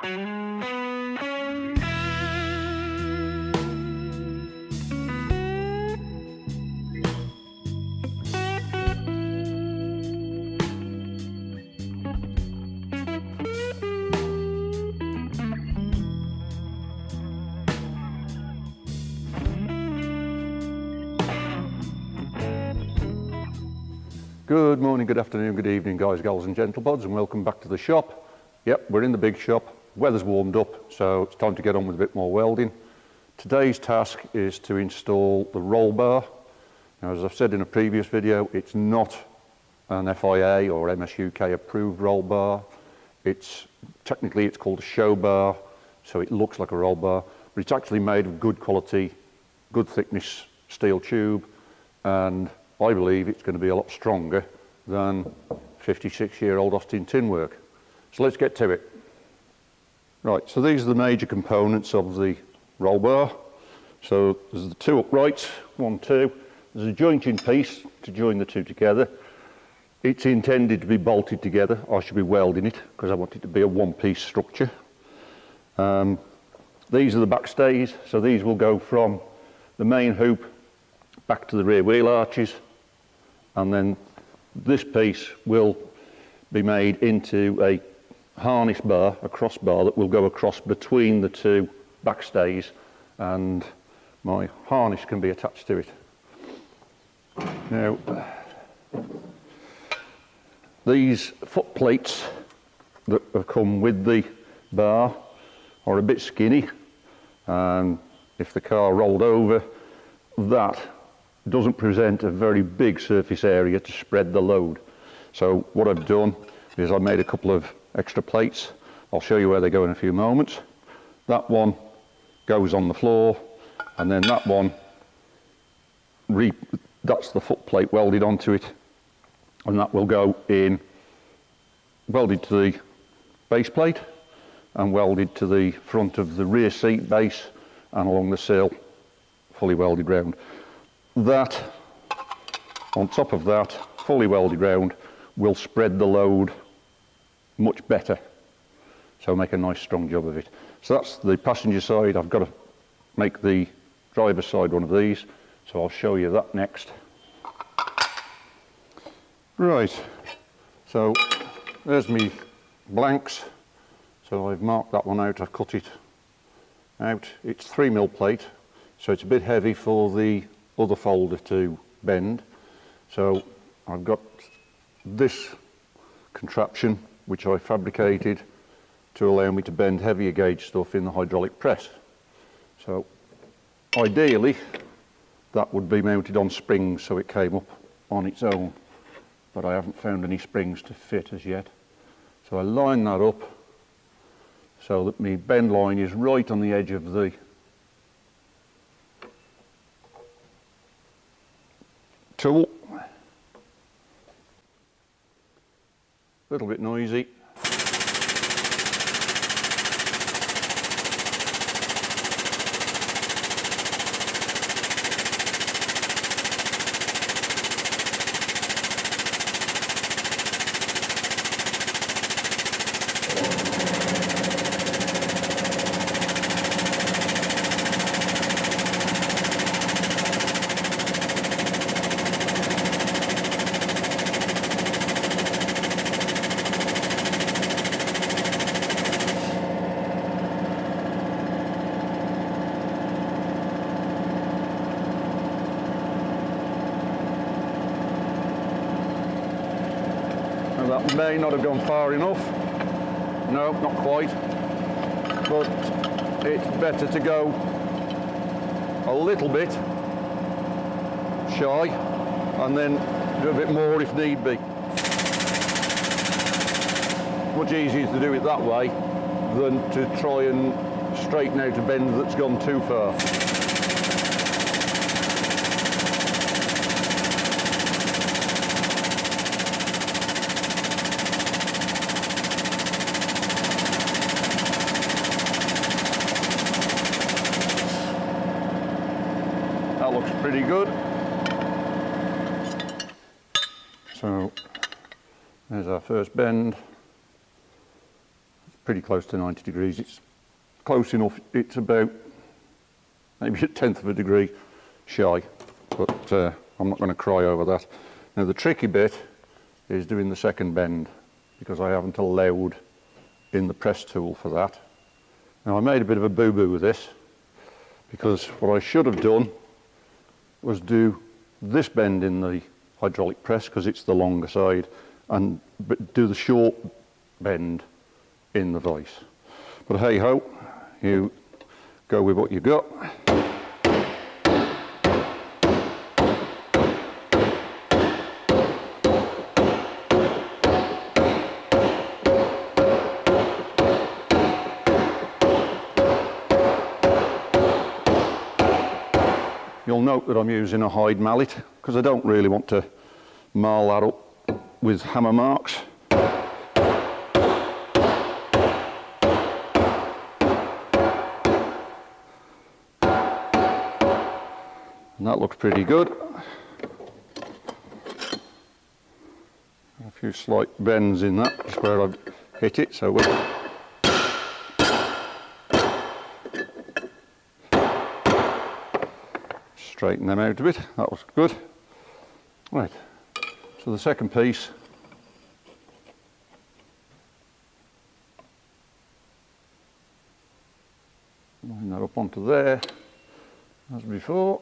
Good morning, good afternoon, good evening, guys, gals and gentlepods, and welcome back to the shop. Yep, we're in the big shop. Weather's warmed up, so it's time to get on with a bit more welding. Today's task is to install the roll bar. Now, as I've said in a previous video, it's not an FIA or MSUK approved roll bar. Technically it's called a show bar, so it looks like a roll bar, but it's actually made of good quality, good thickness steel tube, and I believe it's going to be a lot stronger than 56-year-old Austin tin work. So let's get to it. Right, so these are the major components of the roll bar. So there's the two uprights, 1, 2. There's a jointing piece to join the two together. It's intended to be bolted together. I should be welding it because I want it to be a one-piece structure. These are the backstays, so these will go from the main hoop back to the rear wheel arches, and then this piece will be made into a harness bar, a crossbar that will go across between the two backstays, and my harness can be attached to it. Now, these foot plates that have come with the bar are a bit skinny, and if the car rolled over, that doesn't present a very big surface area to spread the load. So what I've done is I made a couple of extra plates. I'll show you where they go in a few moments. That one goes on the floor, and then that one, that's the foot plate welded onto it, and that will go in, welded to the base plate and welded to the front of the rear seat base and along the sill, fully welded round. That, on top of that, fully welded round, will spread the load much better, so make a nice strong job of it. So that's the passenger side. I've got to make the driver's side one of these, so I'll show you that next. Right, so there's me blanks. So I've marked that one out, I've cut it out. It's 3mm plate, so it's a bit heavy for the other folder to bend. So I've got this contraption which I fabricated to allow me to bend heavier gauge stuff in the hydraulic press. So ideally that would be mounted on springs so it came up on its own, but I haven't found any springs to fit as yet. So I line that up so that my bend line is right on the edge of the tool. A little bit noisy. That may not have gone far enough. No, not quite. But it's better to go a little bit shy and then do a bit more if need be. Much easier to do it that way than to try and straighten out a bend that's gone too far. That looks pretty good. So there's our first bend. pretty close to 90 degrees. It's close enough, it's about maybe a tenth of a degree shy, but I'm not going to cry over that. Now the tricky bit is doing the second bend, because I haven't allowed in the press tool for that. Now I made a bit of a boo-boo with this, because what I should have done was do this bend in the hydraulic press, because it's the longer side, and do the short bend in the vise. But hey ho, you go with what you got. You'll note that I'm using a hide mallet, because I don't really want to marl that up with hammer marks. And that looks pretty good. A few slight bends in that, just where I've hit it, so we'll straighten them out a bit. That was good. Right, so the second piece, line that up onto there as before.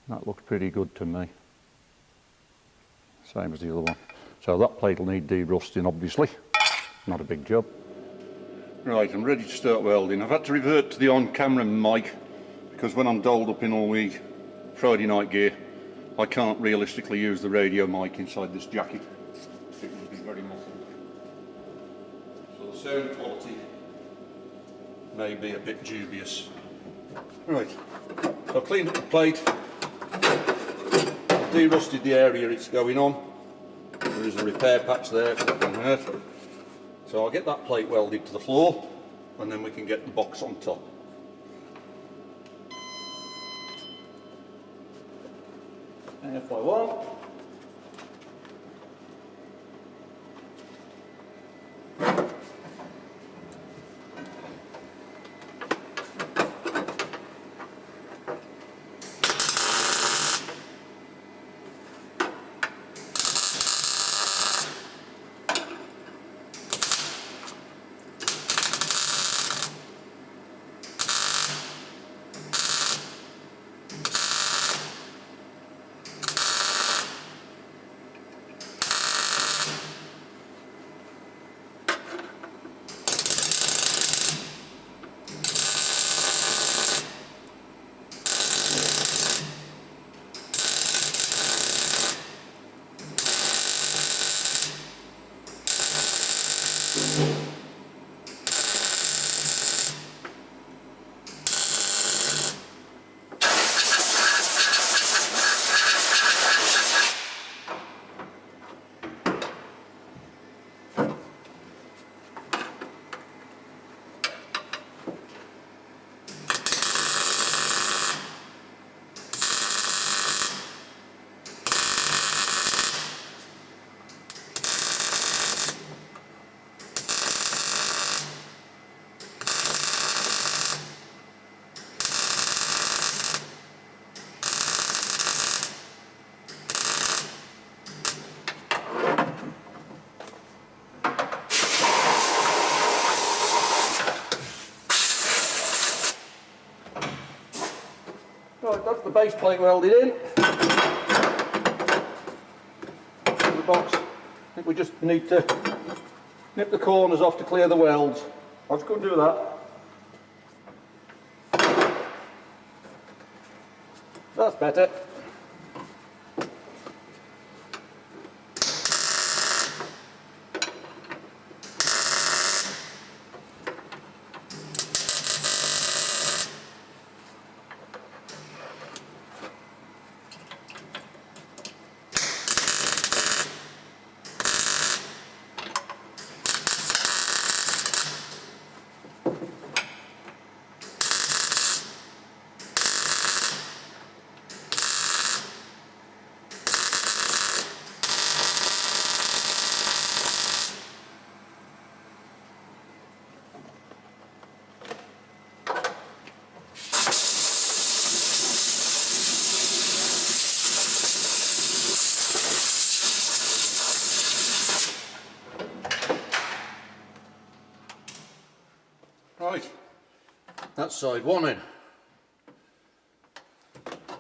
That looks pretty good to me. Same as the other one. So that plate will need de-rusting, obviously. Not a big job. Right, I'm ready to start welding. I've had to revert to the on-camera mic, because when I'm doled up in all my Friday night gear, I can't realistically use the radio mic inside this jacket. It would be very muffled. So the sound quality may be a bit dubious. Right, so I've cleaned up the plate. De-rusted the area it's going on. There is a repair patch there, so I'll get that plate welded to the floor, and then we can get the box on top. FY1. Right, that's the base plate welded in. The box. I think we just need to nip the corners off to clear the welds. I'll just go and do that. That's better. Right, that's side one in.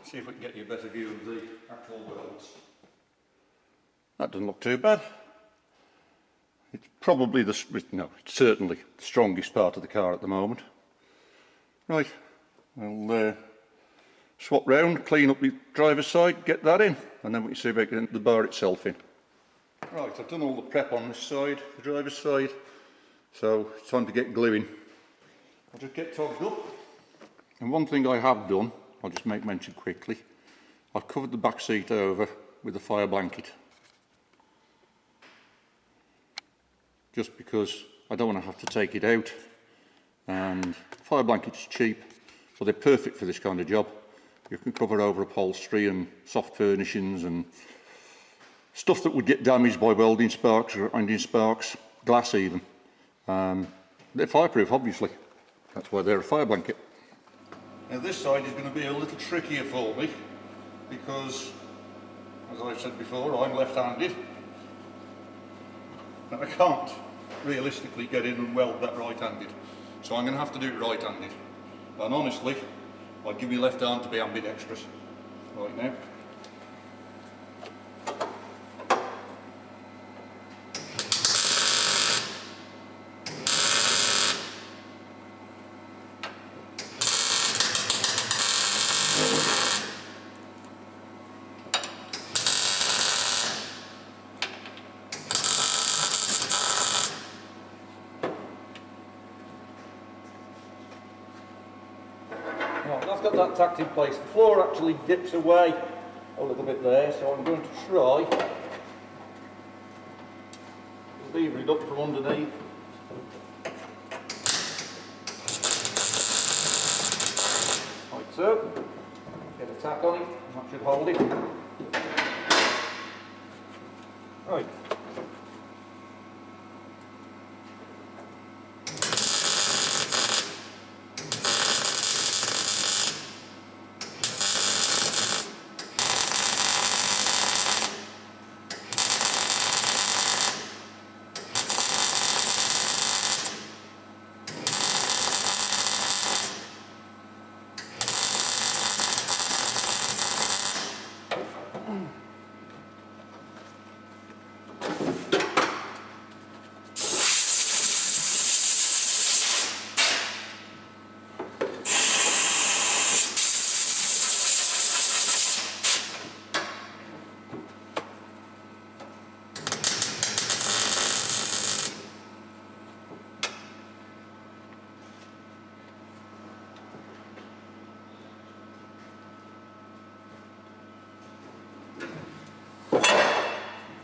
See if we can get you a better view of the actual welds. That doesn't look too bad. It's probably it's certainly the strongest part of the car at the moment. Right, we'll swap round, clean up the driver's side, get that in, and then we can see about getting the bar itself in. Right, I've done all the prep on this side, the driver's side, so it's time to get gluing. I'll just get togged up. And one thing I have done, I'll just make mention quickly, I've covered the back seat over with a fire blanket. Just because I don't want to have to take it out, and fire blankets are cheap, so they're perfect for this kind of job. You can cover over upholstery and soft furnishings and stuff that would get damaged by welding sparks or grinding sparks, glass even. They're fireproof, obviously. That's why they're a fire blanket. Now this side is going to be a little trickier for me because, as I've said before, I'm left-handed. And I can't realistically get in and weld that right-handed. So I'm going to have to do it right-handed. And honestly, I'd give my left arm to be ambidextrous right now. I've got that tacked in place. The floor actually dips away a little bit there, so I'm going to try to lever it up from underneath. Like so. Get a tack on it, and that should hold it. Right.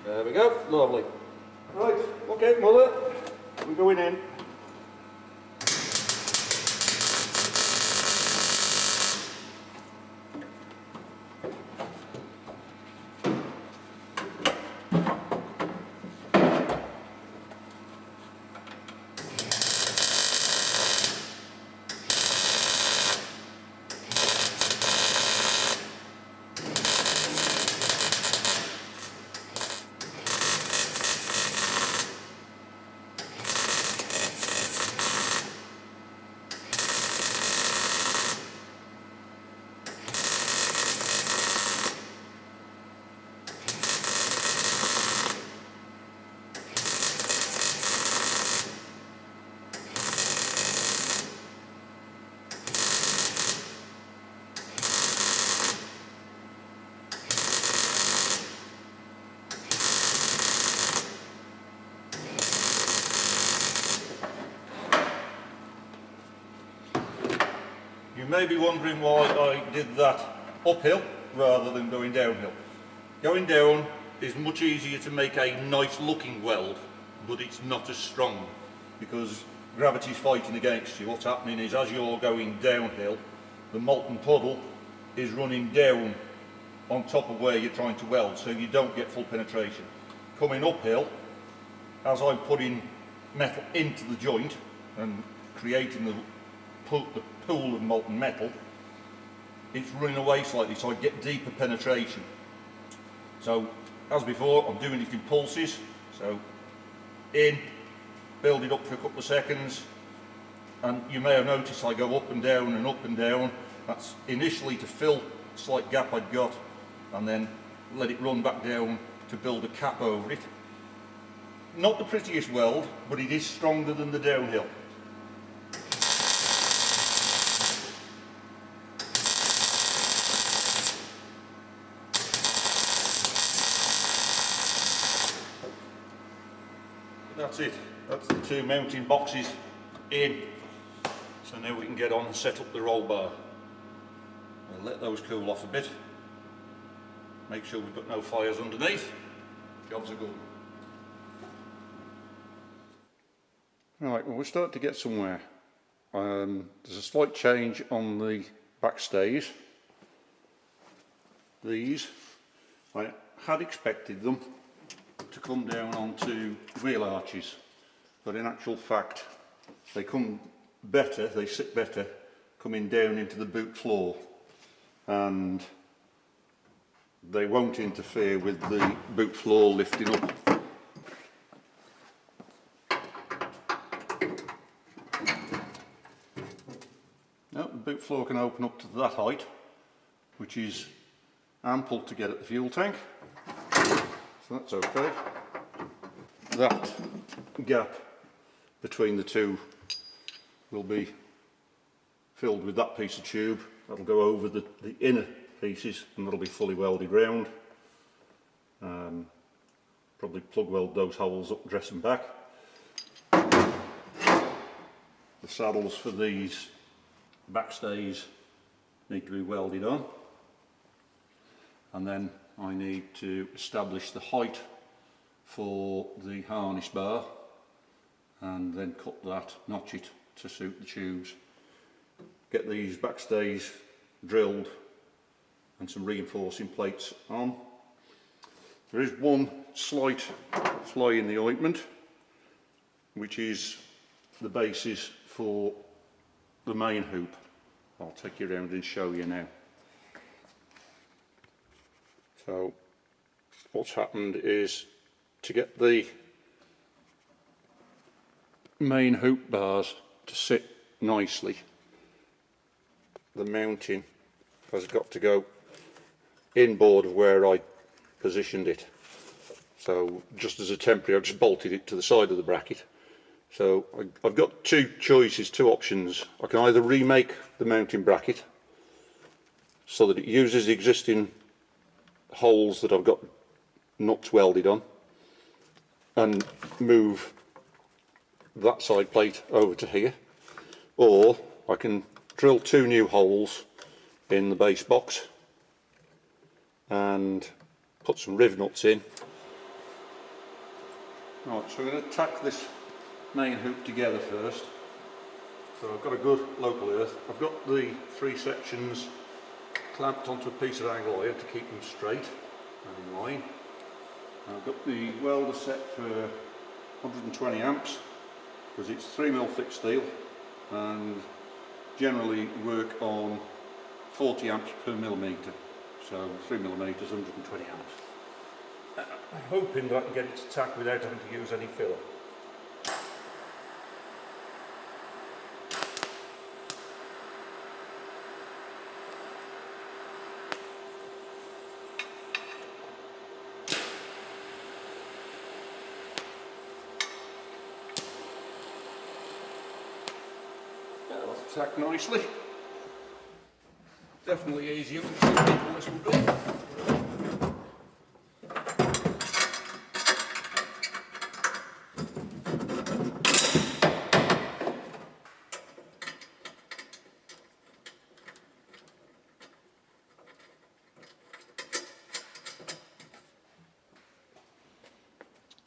There we go, lovely. Right, okay, mother, we're going in. You may be wondering why I did that uphill rather than going downhill. Going down is much easier to make a nice looking weld, but it's not as strong because gravity's fighting against you. What's happening is as you're going downhill, the molten puddle is running down on top of where you're trying to weld, so you don't get full penetration. Coming uphill, as I'm putting metal into the joint and creating the pool of molten metal, it's running away slightly, so I get deeper penetration. So as before, I'm doing it in pulses, so in, build it up for a couple of seconds, and you may have noticed I go up and down and up and down. That's initially to fill a slight gap I'd got, and then let it run back down to build a cap over it. Not the prettiest weld, but it is stronger than the downhill. That's it. That's the two mounting boxes in. So now we can get on and set up the roll bar. I'll let those cool off a bit. Make sure we've got no fires underneath. Jobs are good. Right, well, we're starting to get somewhere. There's a slight change on the back stays. These, I had expected them to come down onto wheel arches, but in actual fact they come better, they sit better coming down into the boot floor, and they won't interfere with the boot floor lifting up. Now, the boot floor can open up to that height, which is ample to get at the fuel tank, so that's okay. That gap between the two will be filled with that piece of tube. That'll go over the inner pieces, and that'll be fully welded round. Probably plug weld those holes up, dress them back. The saddles for these backstays need to be welded on, and then I need to establish the height for the harness bar, and then cut that, notch it to suit the tubes. Get these backstays drilled and some reinforcing plates on. There is one slight fly in the ointment, which is the basis for the main hoop. I'll take you around and show you now. So what's happened is, to get the main hoop bars to sit nicely, the mounting has got to go inboard of where I positioned it. So just as a temporary, I've just bolted it to the side of the bracket. So I've got two choices, two options. I can either remake the mounting bracket so that it uses the existing holes that I've got nuts welded on, and move that side plate over to here, or I can drill two new holes in the base box and put some riv nuts in. Right, so we're going to tack this main hoop together first. So I've got a good local earth. I've got the three sections clamped onto a piece of angle wire to keep them straight and in line. I've got the welder set for 120 amps because it's 3mm thick steel, and generally work on 40 amps per millimetre, so 3mm, 120 amps. I'm hoping that I can get it to tack without having to use any filler. Tack nicely. Definitely easier than some people this will be.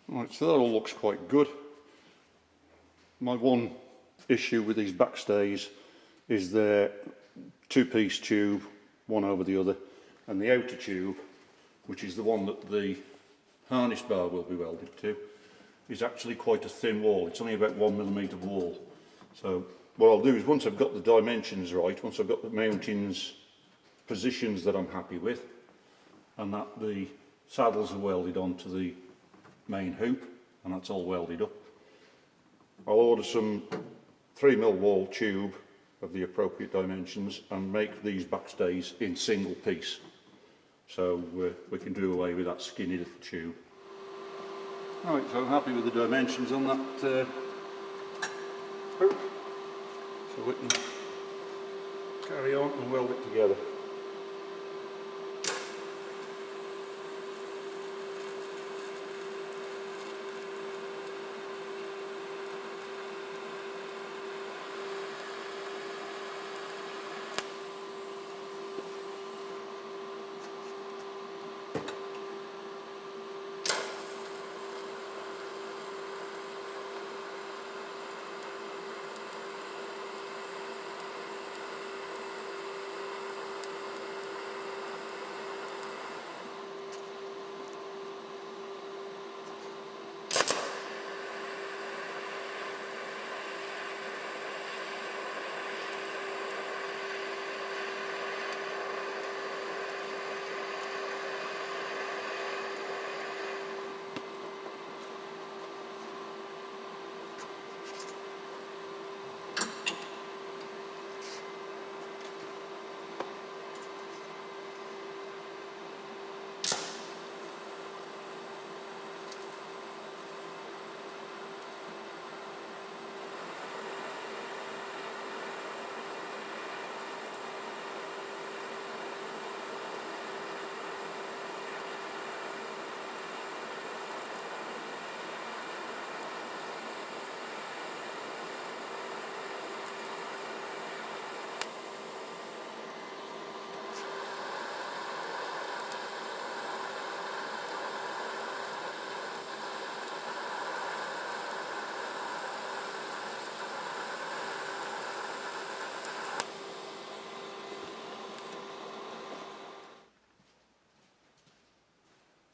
Right, so that all looks quite good. My one issue with these backstays is their two-piece tube, one over the other, and the outer tube, which is the one that the harness bar will be welded to, is actually quite a thin wall. It's only about 1mm wall. So what I'll do is, once I've got the dimensions right, once I've got the mountings positions that I'm happy with, and that the saddles are welded onto the main hoop, and that's all welded up, I'll order some 3mm wall tube of the appropriate dimensions and make these backstays in single piece. So we can do away with that skinny little tube. Right, so I'm happy with the dimensions on that hoop. So we can carry on and weld it together.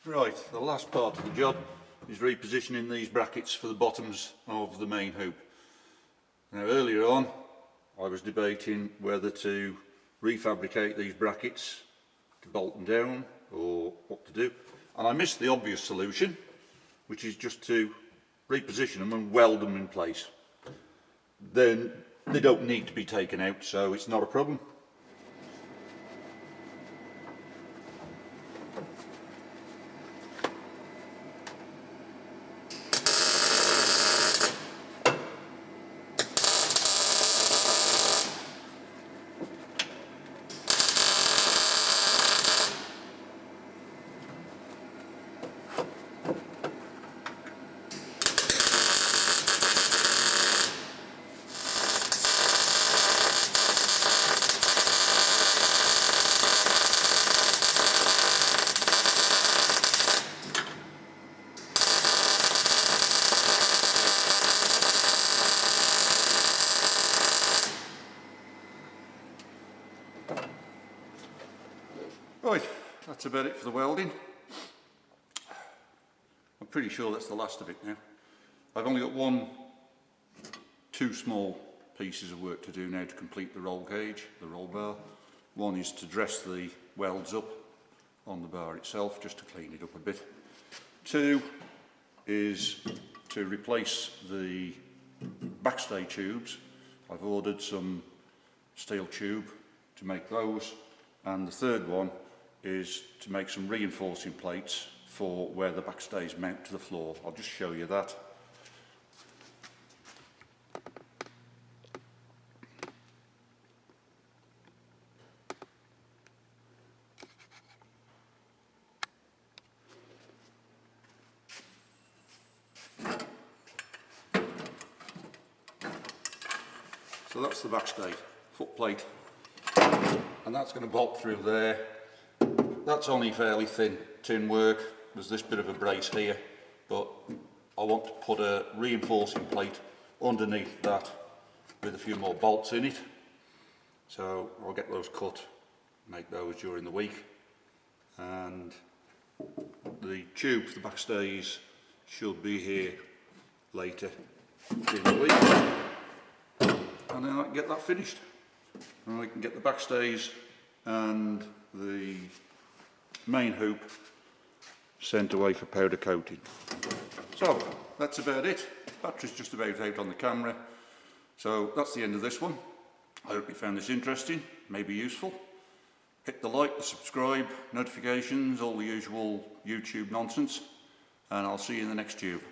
Right, the last part of the job is repositioning these brackets for the bottoms of the main hoop. Now earlier on I was debating whether to refabricate these brackets to bolt them down or what to do, and I missed the obvious solution, which is just to reposition them and weld them in place. Then they don't need to be taken out, so it's not a problem. Right, that's about it for the welding. I'm pretty sure that's the last of it now. I've only got two small pieces of work to do now to complete the roll cage, the roll bar. One is to dress the welds up on the bar itself, just to clean it up a bit. Two is to replace the backstay tubes. I've ordered some steel tube to make those, and the third one is to make some reinforcing plates for where the backstays mount to the floor. I'll just show you that. So that's the backstay foot plate, and that's going to bolt through there. That's only fairly thin tin work. There's this bit of a brace here, but I want to put a reinforcing plate underneath that with a few more bolts in it. So I'll get those cut, make those during the week, and the tube for the backstays should be here later in the week, and then I can get that finished. And I can get the backstays and the main hoop sent away for powder coating. So that's about it. Battery's just about out on the camera. So that's the end of this one. I hope you found this interesting, maybe useful. Hit the like, the subscribe, notifications, all the usual YouTube nonsense, and I'll see you in the next tube.